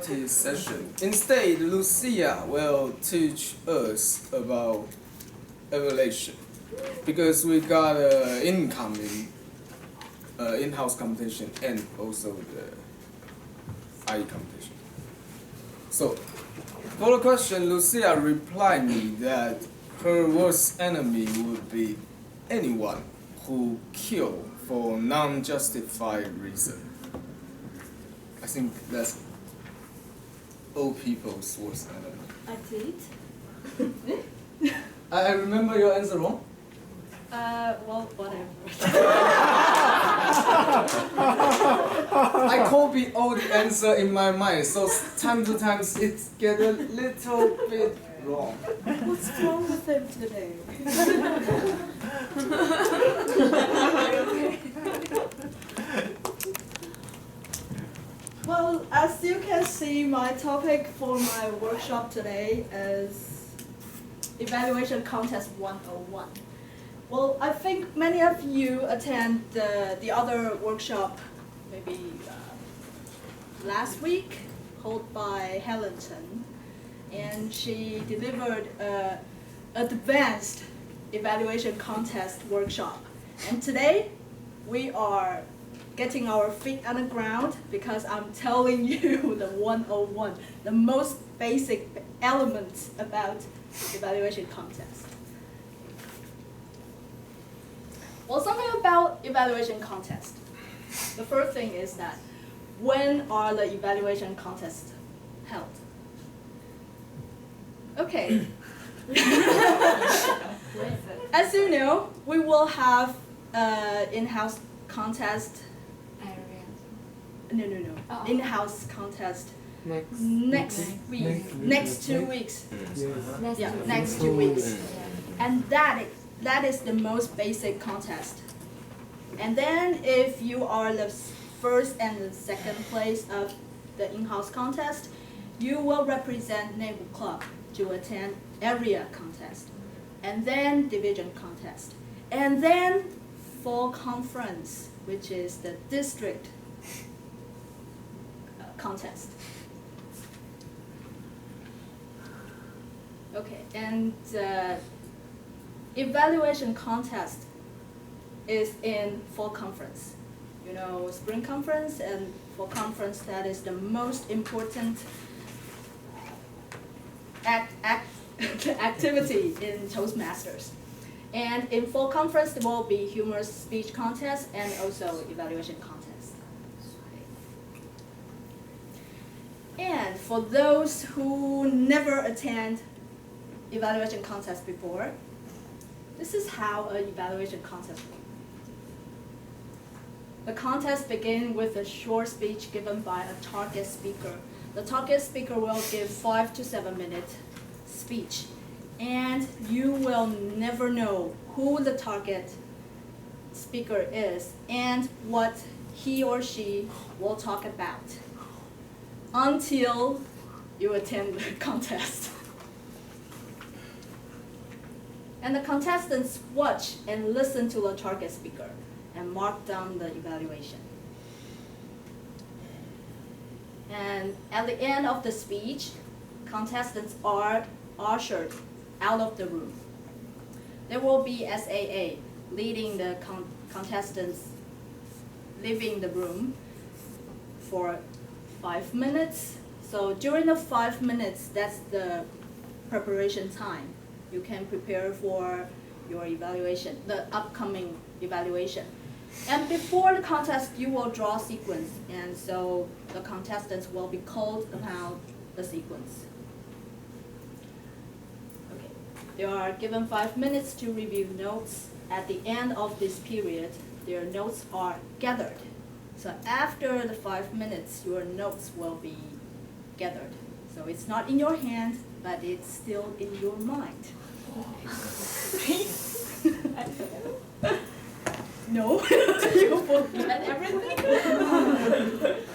practice session. Instead, Lucia will teach us about evaluation because we got an incoming in-house competition and also the IE competition. So, for the question, Lucia replied me that her worst enemy would be anyone who killed for non-justified reason. I think that's all people's worst enemy. I did. I remember your answer wrong. Well, whatever. I copy all the answer in my mind, so time to time it get a little bit wrong. What's wrong with him today? Well, as you can see, my topic for my workshop today is Evaluation Contest 101. Well, I think many of you attend the other workshop, maybe last week, held by Helen Chen, and she delivered an advanced evaluation contest workshop. And today, we are getting our feet on the ground because I'm telling you the 101, the most basic elements about evaluation contest. Well, something about evaluation contest. The first thing is that when are the evaluation contests held? Okay. As you know, we will have in-house contest. No. Oh. In-house contest Next week. Next 2 weeks. Yes. Next 2 weeks. And that is the most basic contest. And then if you are the first and the second place of the in-house contest, you will represent neighbor club to attend area contest, and then division contest, and then fall conference, which is the district contest. Okay, and evaluation contest is in fall conference. You know, spring conference and fall conference, that is the most important activity in Toastmasters. And in fall conference, there will be humorous speech contest and also evaluation contest. And for those who never attend evaluation contest before, this is how an evaluation contest works. The contest begins with a short speech given by a target speaker. The target speaker will give 5 to 7 minute speech, and you will never know who the target speaker is and what he or she will talk about until you attend the contest. And the contestants watch and listen to the target speaker and mark down the evaluation. And at the end of the speech, contestants are ushered out of the room. There will be SAA leading the contestants leaving the room for 5 minutes. So during the 5 minutes, that's the preparation time. You can prepare for your evaluation, the upcoming evaluation. And before the contest, you will draw a sequence, and so the contestants will be called about the sequence. Okay. They are given 5 minutes to review notes. At the end of this period, their notes are gathered. So after the 5 minutes, your notes will be gathered. So it's not in your hand, but it's still in your mind. No, you forget everything.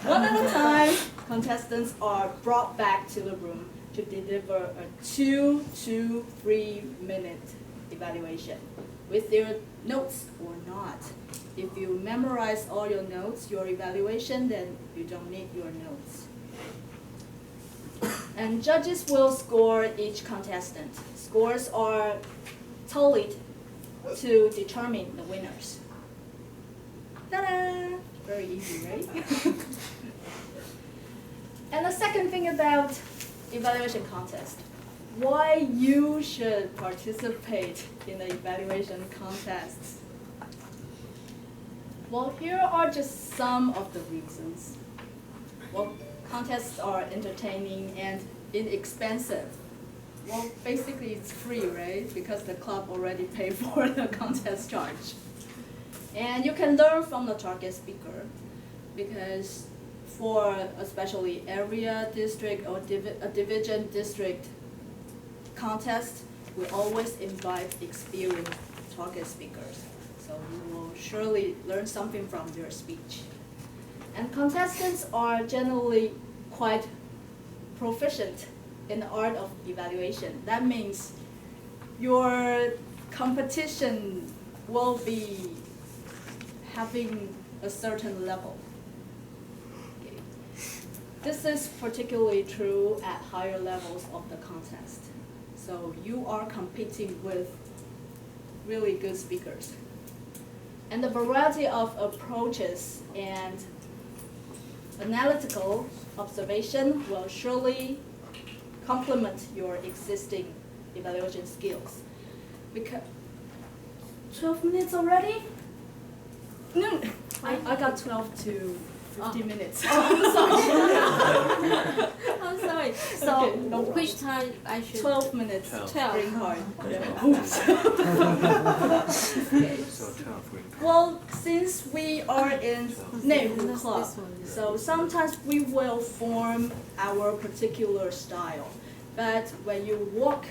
One at a time, contestants are brought back to the room to deliver a 2 to 3 minute evaluation with their notes or not. If you memorize all your notes, your evaluation, then you don't need your notes. And judges will score each contestant. Scores are tallied to determine the winners. Ta-da! Very easy, right? And the second thing about evaluation contest, why you should participate in the evaluation contests. Well, here are just some of the reasons. Well, contests are entertaining and inexpensive. Well, basically it's free, right? Because the club already paid for the contest charge. And you can learn from the target speaker, because for especially area, district, or a division district contest, we always invite experienced target speakers. So you will surely learn something from their speech. And contestants are generally quite proficient in the art of evaluation. That means your competition will be having a certain level. Okay. This is particularly true at higher levels of the contest. So you are competing with really good speakers. And the variety of approaches and analytical observation will surely complement your existing evaluation skills. Because 12 minutes already? No, I got 12 to 15 minutes. I'm sorry. I'm sorry. So, Okay, no problem. which time I should? 12 minutes. 12. Green card. Yeah. Okay. So 12 ring. Well, since we are in neighborhood That's club, this one. so sometimes we will form our particular style. But when you walk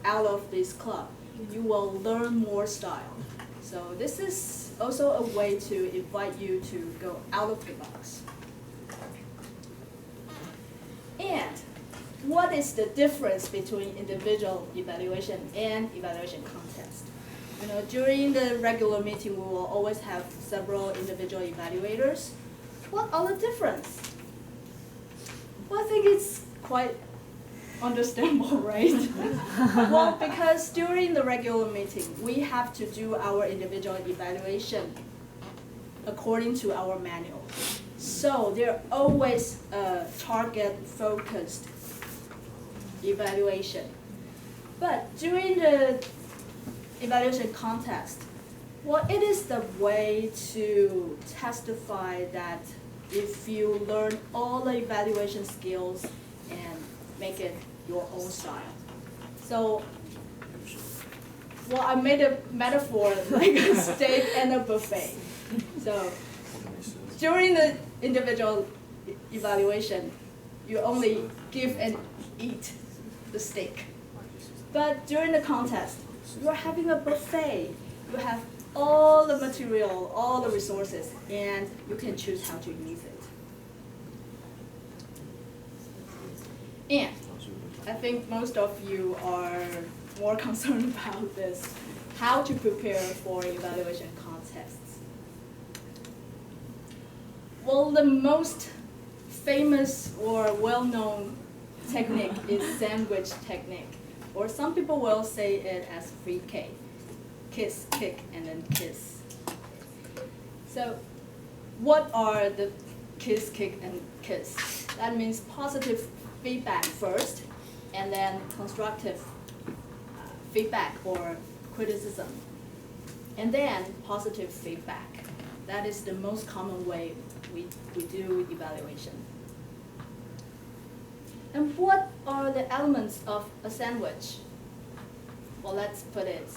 out of this club, you will learn more style. So this is also a way to invite you to go out of the box. And what is the difference between individual evaluation and evaluation contest? You know, during the regular meeting, we will always have several individual evaluators. What are the difference? Well, I think it's quite understandable, right? Well, because during the regular meeting, we have to do our individual evaluation according to our manual. So they're always a target-focused evaluation. But during the evaluation contest, well, it is the way to testify that if you learn all the evaluation skills and make it your own style. So, well, I made a metaphor like a steak and a buffet. So, during the individual evaluation, you only give and eat the steak. But during the contest, you're having a buffet. You have all the material, all the resources, and you can choose how to use it. And I think most of you are more concerned about this, how to prepare for evaluation contests. Well, the most famous or well-known technique is sandwich technique, or some people will say it as free K. Kiss, kick, and then kiss. So what are the kiss, kick, and kiss? That means positive feedback first, and then constructive feedback or criticism, and then positive feedback. That is the most common way we do evaluation. And what are the elements of a sandwich? Well, let's put it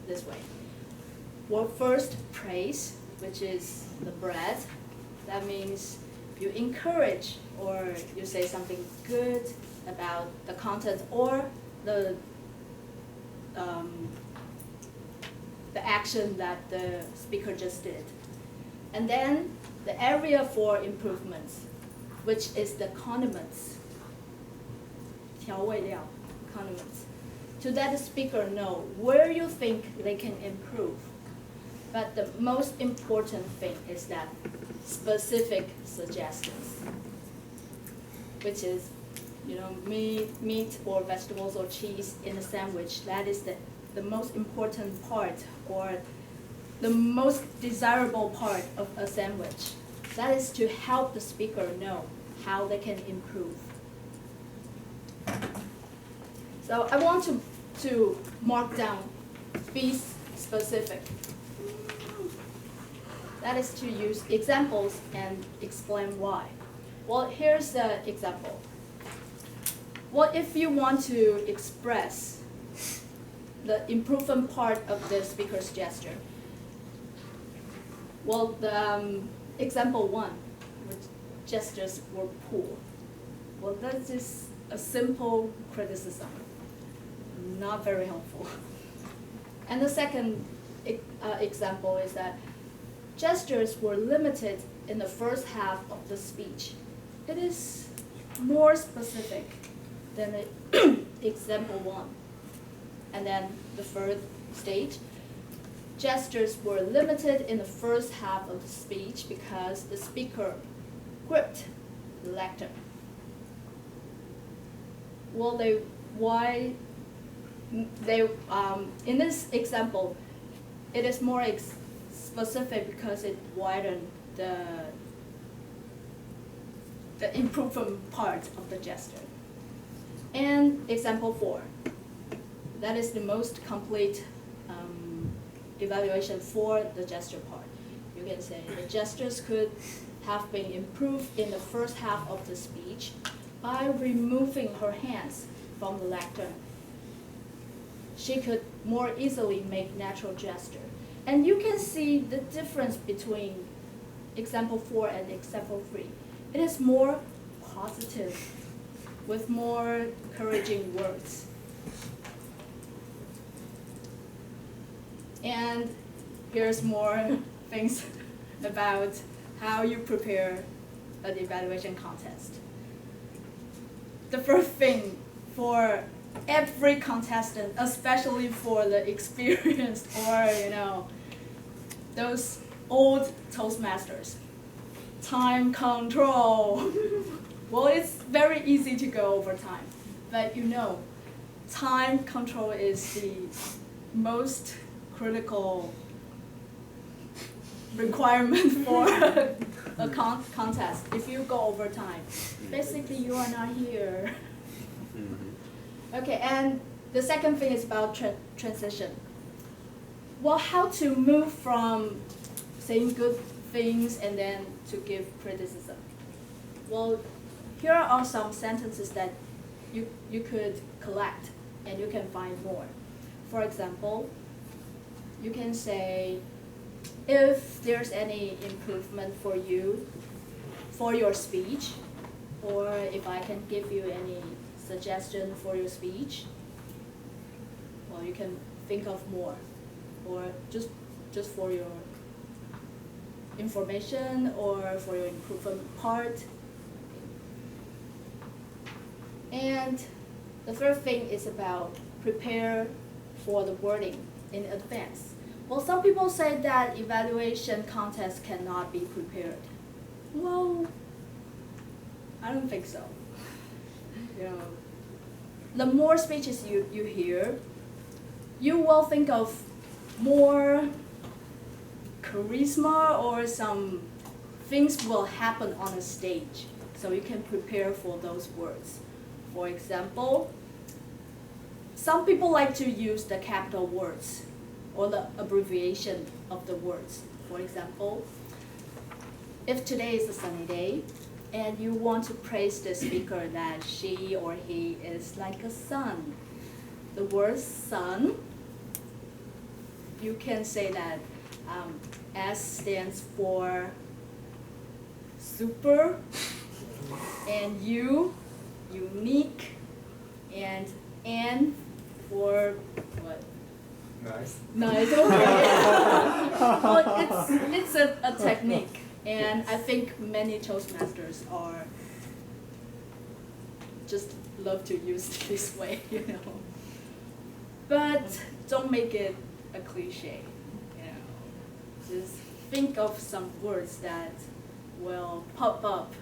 this way. Well, first, praise, which is the bread. That means you encourage or you say something good about the content or the action that the speaker just did. And then the area for improvements, which is the condiments. 调味料, condiments. To let the speaker know where you think they can improve. But the most important thing is that specific suggestions, which is meat or vegetables or cheese in a sandwich, that is the most important part or the most desirable part of a sandwich. That is to help the speaker know how they can improve. So I want to mark down, be specific. That is to use examples and explain why. Well, here's the example. What if you want to express the improvement part of the speaker's gesture? Well, the example 1, which gestures were poor. Well, that is a simple criticism, not very helpful. And the second example is that gestures were limited in the first half of the speech. It is more specific than example 1. And then the third stage, gestures were limited in the first half of the speech because the speaker gripped the lectern. Well, in this example, it is more specific because it widened the improvement part of the gesture. And example 4, that is the most complete evaluation for the gesture part. You can say the gestures could have been improved in the first half of the speech by removing her hands from the lectern. She could more easily make natural gesture. And you can see the difference between example 4 and example 3. It is more positive, with more encouraging words. And here's more things about how you prepare an evaluation contest. The first thing for every contestant, especially for the experienced or those old Toastmasters, time control. Well, it's very easy to go over time, but time control is the most critical requirement for a contest. If you go over time, basically you are not here. Okay, and the second thing is about transition. Well, how to move from saying good things and then to give criticism. Well, here are some sentences that you could collect and you can find more. For example, you can say, if there's any improvement for you, for your speech, or if I can give you any suggestion for your speech, well, you can think of more, or just for your information or for your improvement part. And the third thing is about prepare for the wording in advance. Well, some people say that evaluation contests cannot be prepared. Well, I don't think so. The more speeches you hear, you will think of more charisma or some things will happen on the stage, so you can prepare for those words. For example, some people like to use the capital words or the abbreviation of the words. For example, if today is a sunny day and you want to praise the speaker that she or he is like a sun, the word sun, you can say that S stands for super, and U, unique, and N for what? Nice. Nice, okay. Well, it's a technique, and I think many Toastmasters are just love to use it this way, But don't make it a cliche, Just think of some words that will pop up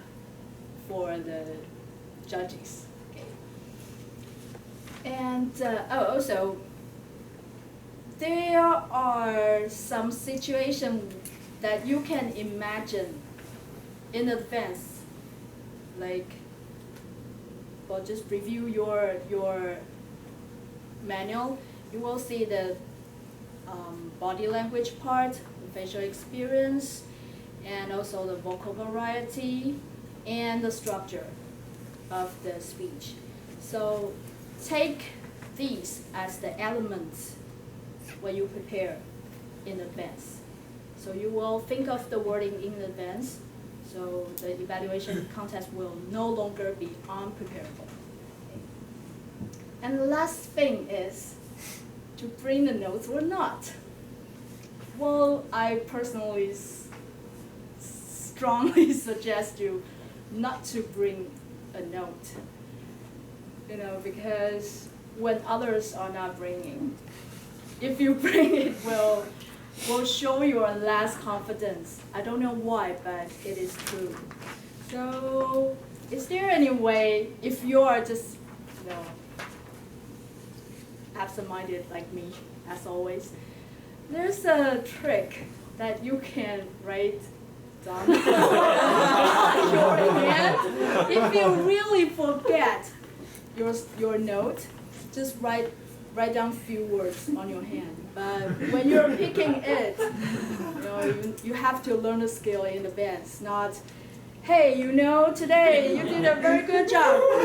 for the judges. And also, there are some situations that you can imagine in advance, like, well, just review your manual. You will see the body language part, facial experience, and also the vocal variety and the structure of the speech. So take these as the elements when you prepare in advance. So you will think of the wording in advance, so the evaluation contest will no longer be unpreparable. And the last thing is to bring the notes or not. Well, I personally strongly suggest you not to bring a note, because when others are not bringing, if you bring it, will show your less confidence. I don't know why, but it is true. So, is there any way, if you are just, absent-minded like me, as always, there's a trick that you can write down on your hand. If you really forget your note, just write down few words on your hand. But when you're picking it, you have to learn the skill in advance, not, hey, today you did a very good job. 1,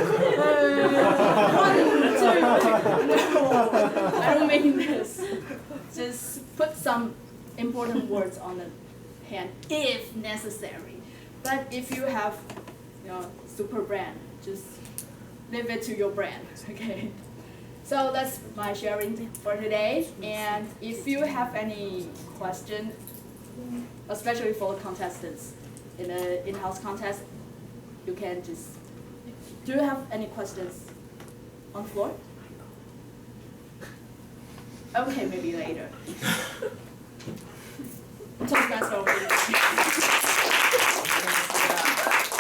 2, no, I don't mean this. Just put some important words on the hand if necessary. But if you have, super brand, just leave it to your brand, okay? So that's my sharing for today. And if you have any question, especially for the contestants in the in-house contest, you can just, do you have any questions on the floor? Okay, maybe later. Toastmaster over here.